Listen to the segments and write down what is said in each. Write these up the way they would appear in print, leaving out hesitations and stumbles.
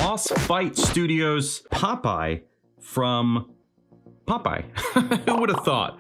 Boss Fight Studios Popeye from Popeye. Who would have thought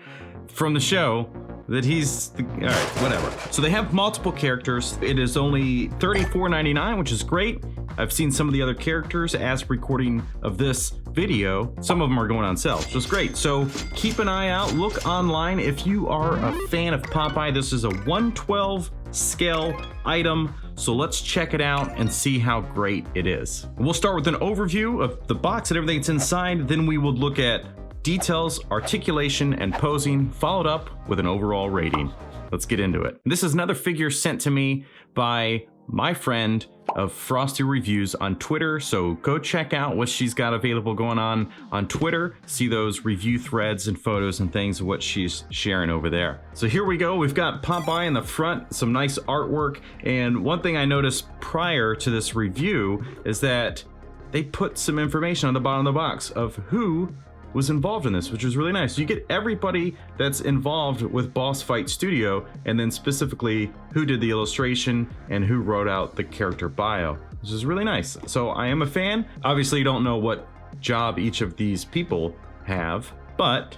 from the show that he's the, all right, whatever. So they have multiple characters. It is only $34.99, which is great. I've seen some of the other characters as recording of this video. Some of them are going on sale, which is great. So keep an eye out, look online. If you are a fan of Popeye, this is a 1/12 scale item. So let's check it out and see how great it is. We'll start with an overview of the box and everything that's inside. Then we will look at details, articulation, and posing, followed up with an overall rating. Let's get into it. This is another figure sent to me by my friend of Frosty Reviews on Twitter, so go check out what she's got available going on Twitter. See those review threads and photos and things of what she's sharing over there. So here we go. We've got Popeye in the front, some nice artwork, and one thing I noticed prior to this review is that they put some information on the bottom of the box of who was involved in this, which was really nice. You get everybody that's involved with Boss Fight Studio, and then specifically who did the illustration and who wrote out the character bio, which is really nice. So I am a fan. Obviously you don't know what job each of these people have, but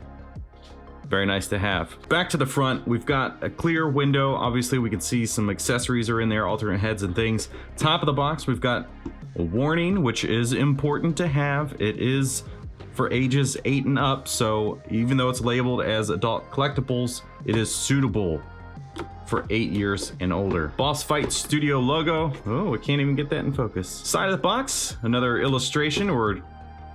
very nice to have. Back to the front, we've got a clear window. Obviously we can see some accessories are in there, alternate heads and things. Top of the box, we've got a warning, which is important to have. It is for ages 8 and up, so even though it's labeled as adult collectibles, it is suitable for 8 years and older. Boss Fight Studio logo. Oh, we can't even get that in focus. Side of the box, another illustration, or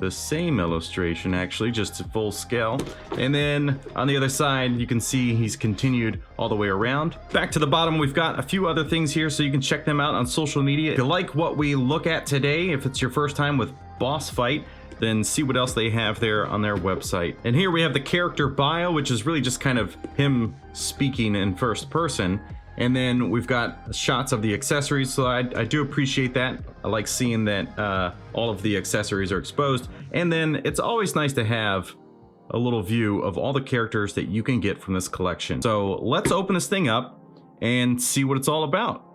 the same illustration actually, just to full scale. And then on the other side, you can see he's continued all the way around. Back to the bottom, we've got a few other things here, so you can check them out on social media. If you like what we look at today, if it's your first time with Boss Fight, then see what else they have there on their website. And here we have the character bio, which is really just kind of him speaking in first person. And then we've got shots of the accessories, so I do appreciate that. I like seeing that all of the accessories are exposed. And then it's always nice to have a little view of all the characters that you can get from this collection. So let's open this thing up and see what it's all about.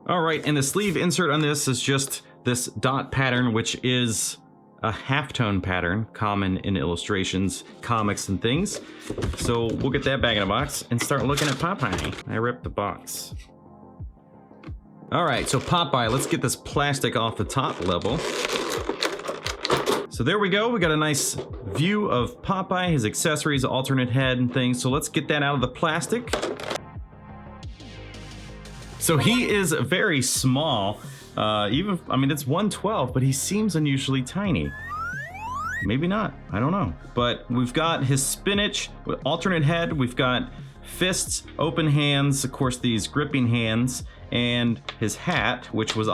All right, and the sleeve insert on this is just this dot pattern, which is a halftone pattern, common in illustrations, comics, and things. So we'll get that back in a box and start looking at Popeye. I ripped the box. All right, so Popeye, let's get this plastic off the top level. So there we go, we got a nice view of Popeye, his accessories, alternate head and things. So let's get that out of the plastic. So he is very small, I mean, it's 1/12, but he seems unusually tiny. Maybe not, I don't know. But we've got his spinach, alternate head, we've got fists, open hands, of course these gripping hands, and his hat, which was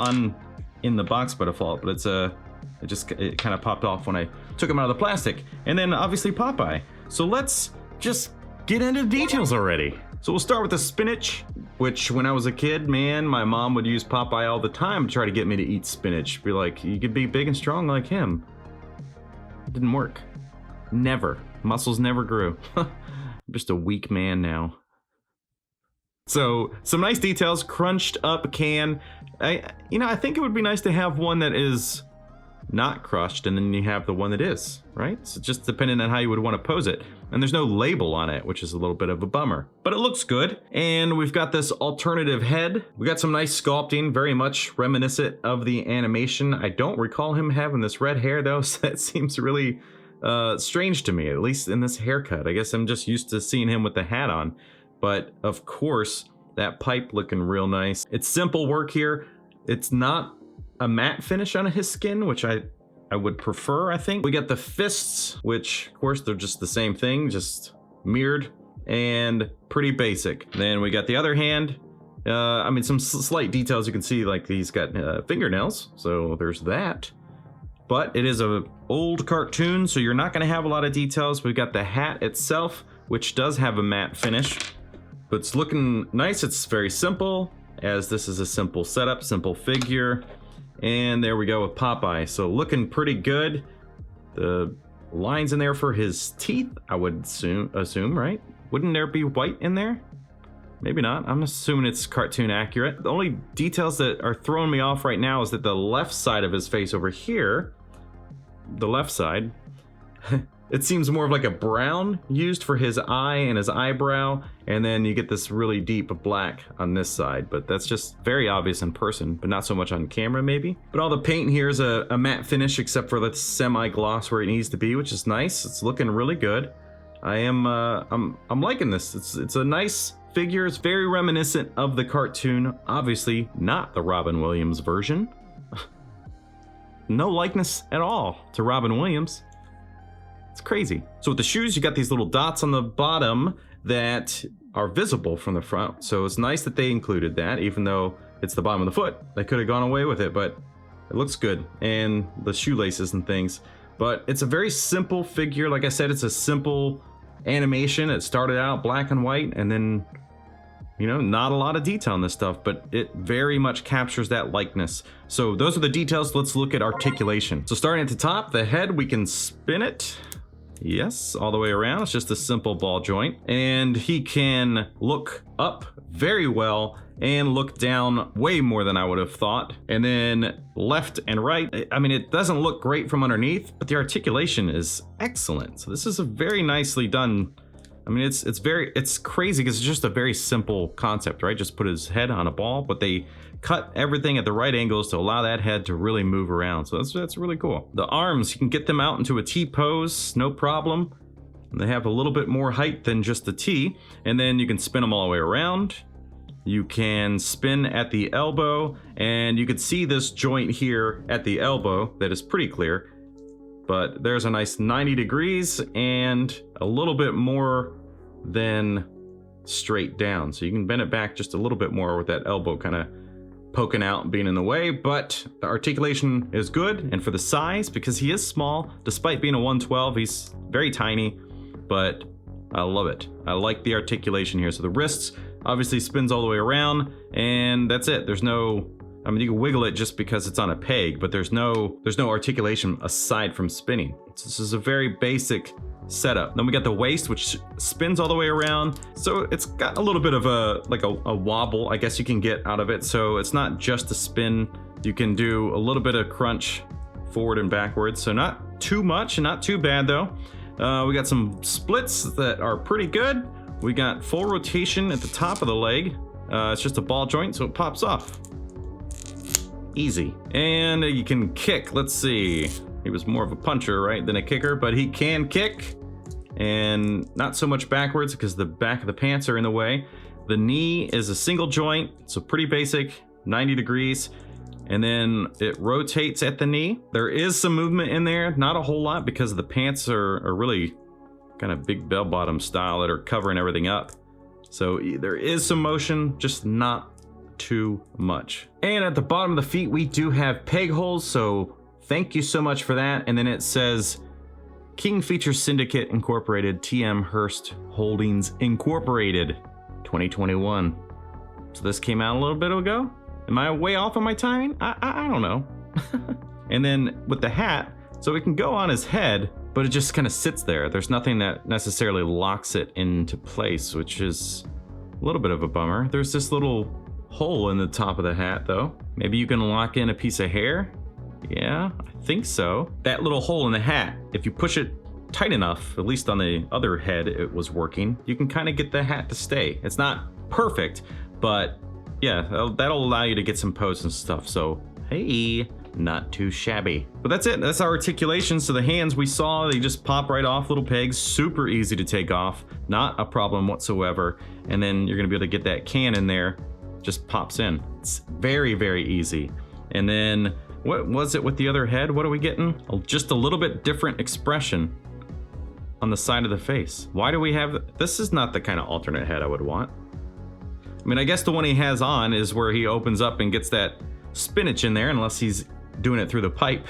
in the box by default, but it kind of popped off when I took him out of the plastic. And then obviously Popeye. So let's just get into the details already. So we'll start with the spinach, which when I was a kid, man, my mom would use Popeye all the time to try to get me to eat spinach. Be like, you could be big and strong like him. It didn't work. Never. Muscles never grew. I'm just a weak man now. So some nice details, crunched up can. I think it would be nice to have one that is not crushed, and then you have the one that is, right? So just depending on how you would want to pose it. And there's no label on it, which is a little bit of a bummer, but it looks good. And we've got this alternative head. We got some nice sculpting, very much reminiscent of the animation. I don't recall him having this red hair though, so that seems really strange to me, at least in this haircut. I guess I'm just used to seeing him with the hat on. But of course, that pipe looking real nice. It's simple work here. It's not a matte finish on his skin, which I would prefer, I think. We got the fists, which of course they're just the same thing, just mirrored and pretty basic. Then we got the other hand. I mean, some slight details you can see, like he's got fingernails, so there's that. But it is a old cartoon, so you're not gonna have a lot of details. We've got the hat itself, which does have a matte finish, but it's looking nice. It's very simple, as this is a simple setup, simple figure. And there we go with Popeye. So looking pretty good. The lines in there for his teeth, I would assume, right? Wouldn't there be white in there? maybe not. I'm assuming it's cartoon accurate. The only details that are throwing me off right now is that the left side of his face over here, the left side, it seems more of like a brown used for his eye and his eyebrow, and then you get this really deep black on this side, but that's just very obvious in person, but not so much on camera maybe. But all the paint here is a matte finish except for the semi-gloss where it needs to be, which is nice. It's looking really good. I'm liking this. It's a nice figure. It's very reminiscent of the cartoon, obviously not the Robin Williams version. No likeness at all to Robin Williams. It's crazy. So with the shoes, you got these little dots on the bottom that are visible from the front. So it's nice that they included that, even though it's the bottom of the foot. They could have gone away with it, but it looks good. And the shoelaces and things. But it's a very simple figure. Like I said, it's a simple animation. It started out black and white, and then, you know, not a lot of detail on this stuff, but it very much captures that likeness. So those are the details. Let's look at articulation. So starting at the top, the head, we can spin it. Yes, all the way around. It's just a simple ball joint. And he can look up very well and look down way more than I would have thought. And then left and right. I mean, it doesn't look great from underneath, but the articulation is excellent. So this is a very nicely done. I mean, it's crazy because it's just a very simple concept, right? Just put his head on a ball, but they cut everything at the right angles to allow that head to really move around. So that's really cool. The arms, you can get them out into a T pose, no problem. They have a little bit more height than just the T, and then you can spin them all the way around. You can spin at the elbow, and you can see this joint here at the elbow that is pretty clear. But there's a nice 90 degrees and a little bit more than straight down. So you can bend it back just a little bit more with that elbow kind of poking out and being in the way, but the articulation is good. And for the size, because he is small, despite being a 112, he's very tiny, but I love it. I like the articulation here. So the wrists obviously spins all the way around, and that's it. There's no, I mean, you can wiggle it just because it's on a peg, but there's no articulation aside from spinning. This is a very basic setup. Then we got the waist, which spins all the way around. So it's got a little bit of a wobble, I guess you can get out of it. So it's not just a spin. You can do a little bit of crunch forward and backwards. So not too much and not too bad though. We got some splits that are pretty good. We got full rotation at the top of the leg. It's just a ball joint, so it pops off. Easy. And you can kick. Let's see. He was more of a puncher, right, than a kicker, but he can kick. And not so much backwards because the back of the pants are in the way. The knee is a single joint, so pretty basic, 90 degrees. And then it rotates at the knee. There is some movement in there, not a whole lot because the pants are really kind of big bell bottom style that are covering everything up. So there is some motion, just not too much. And at the bottom of the feet, we do have peg holes, so thank you so much for that. And then it says King Features Syndicate Incorporated, TM Hearst Holdings Incorporated, 2021. So this came out a little bit ago. Am I way off on my timing? I don't know. And then with the hat, so it can go on his head, but it just kind of sits there. There's nothing that necessarily locks it into place, which is a little bit of a bummer. There's this little hole in the top of the hat though. Maybe you can lock in a piece of hair. Yeah, I think so. That little hole in the hat, if you push it tight enough, at least on the other head it was working, you can kind of get the hat to stay. It's not perfect, but yeah, that'll allow you to get some pose and stuff. So, hey, not too shabby. But that's it, that's our articulation. So the hands we saw, they just pop right off, little pegs, super easy to take off, not a problem whatsoever. And then you're gonna be able to get that can in there, just pops in. It's very, very easy. And then, what was it with the other head? What are we getting? Just a little bit different expression on the side of the face. Why do we have, this is not the kind of alternate head I would want. I mean, I guess the one he has on is where he opens up and gets that spinach in there, unless he's doing it through the pipe.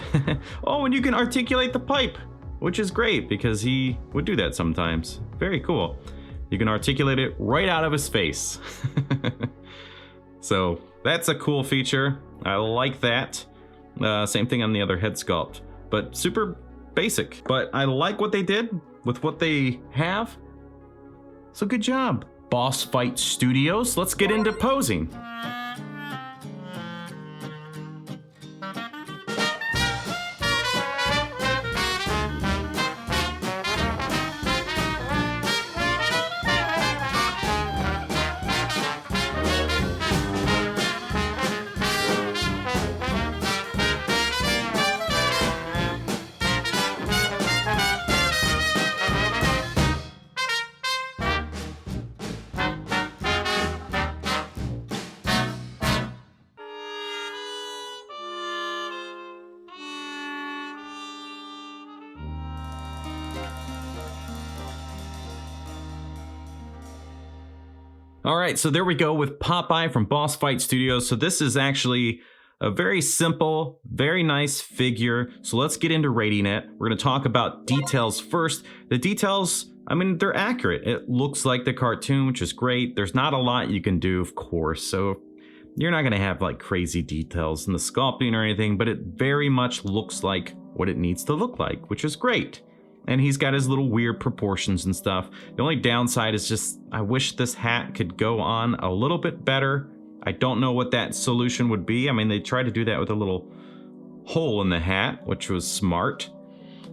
Oh, and you can articulate the pipe, which is great because he would do that sometimes. Very cool. You can articulate it right out of his face. So that's a cool feature. I like that. Same thing on the other head sculpt, but super basic. But I like what they did with what they have. So good job. Boss Fight Studios. Let's get into posing. All right, so there we go with Popeye from Boss Fight Studios. So this is actually a very simple, very nice figure. So let's get into rating it. We're gonna talk about details first. The details, I mean, they're accurate. It looks like the cartoon, which is great. There's not a lot you can do, of course. So you're not gonna have like crazy details in the sculpting or anything, but it very much looks like what it needs to look like, which is great. And he's got his little weird proportions and stuff. The only downside is just, I wish this hat could go on a little bit better. I don't know what that solution would be. I mean, they tried to do that with a little hole in the hat, which was smart.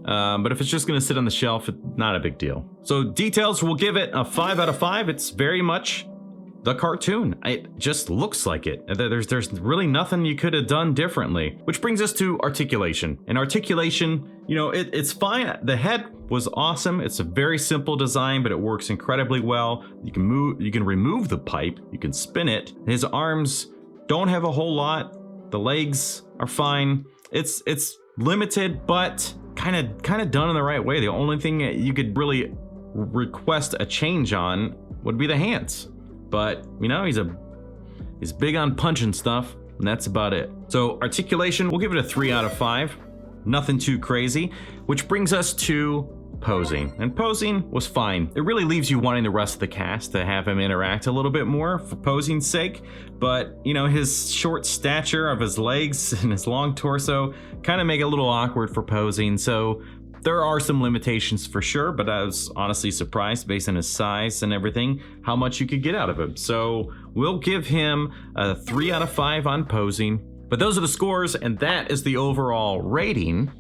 But if it's just gonna sit on the shelf, it's not a big deal. So details, we'll give it a 5 out of 5. It's very much the cartoon. It just looks like it. There's really nothing you could have done differently. Which brings us to articulation. And articulation, you know, it's fine. The head was awesome. It's a very simple design, but it works incredibly well. You can remove the pipe, you can spin it. His arms don't have a whole lot. The legs are fine. It's limited, but kind of done in the right way. The only thing you could really request a change on would be the hands. But, you know, he's big on punching stuff, and that's about it. So articulation, we'll give it a 3 out of 5. Nothing too crazy, which brings us to posing. And posing was fine. It really leaves you wanting the rest of the cast to have him interact a little bit more for posing's sake. But, you know, his short stature of his legs and his long torso kind of make it a little awkward for posing. So there are some limitations for sure, but I was honestly surprised based on his size and everything, how much you could get out of him. So we'll give him a 3 out of 5 on posing. But those are the scores, and that is the overall rating.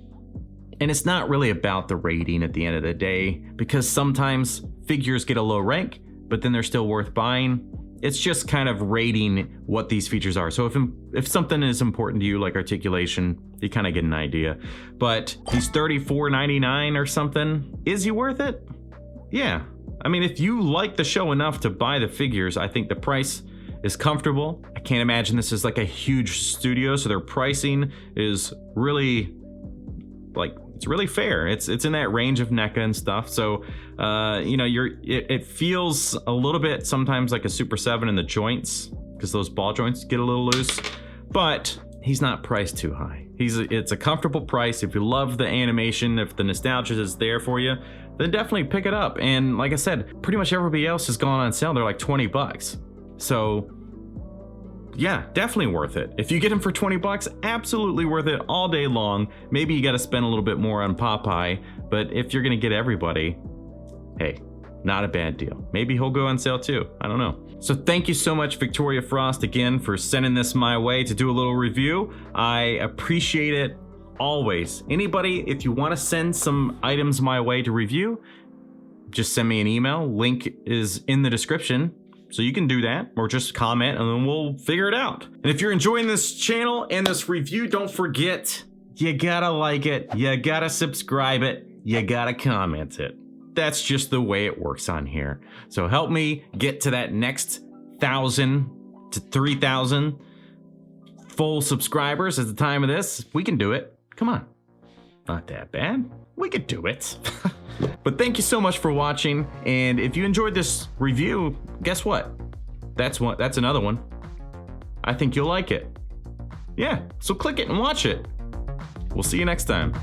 And it's not really about the rating at the end of the day, because sometimes figures get a low rank, but then they're still worth buying. It's just kind of rating what these features are. So if something is important to you, like articulation, you kind of get an idea. But he's $34.99 or something. Is he worth it? Yeah. I mean, if you like the show enough to buy the figures, I think the price is comfortable. I can't imagine this is like a huge studio, so their pricing is really, like, it's really fair. It's in that range of NECA and stuff. So, you know, it feels a little bit sometimes like a Super 7 in the joints, because those ball joints get a little loose, but he's not priced too high. It's a comfortable price. If you love the animation, if the nostalgia is there for you, then definitely pick it up. And like I said, pretty much everybody else has gone on sale. They're like 20 bucks. So yeah, definitely worth it. If you get him for 20 bucks, absolutely worth it all day long. Maybe you got to spend a little bit more on Popeye, but if you're going to get everybody, hey, not a bad deal. Maybe he'll go on sale too. I don't know. So thank you so much, Victoria Frost, again, for sending this my way to do a little review. I appreciate it always. Anybody, if you want to send some items my way to review, just send me an email. Link is in the description. So you can do that, or just comment and then we'll figure it out. And if you're enjoying this channel and this review, don't forget, you gotta like it, you gotta subscribe it, you gotta comment it. That's just the way it works on here. So help me get to that next 1,000 to 3,000 full subscribers at the time of this. We can do it. Come on. Not that bad. We could do it. But thank you so much for watching. And if you enjoyed this review, guess what? That's another one. I think you'll like it. Yeah, so click it and watch it. We'll see you next time.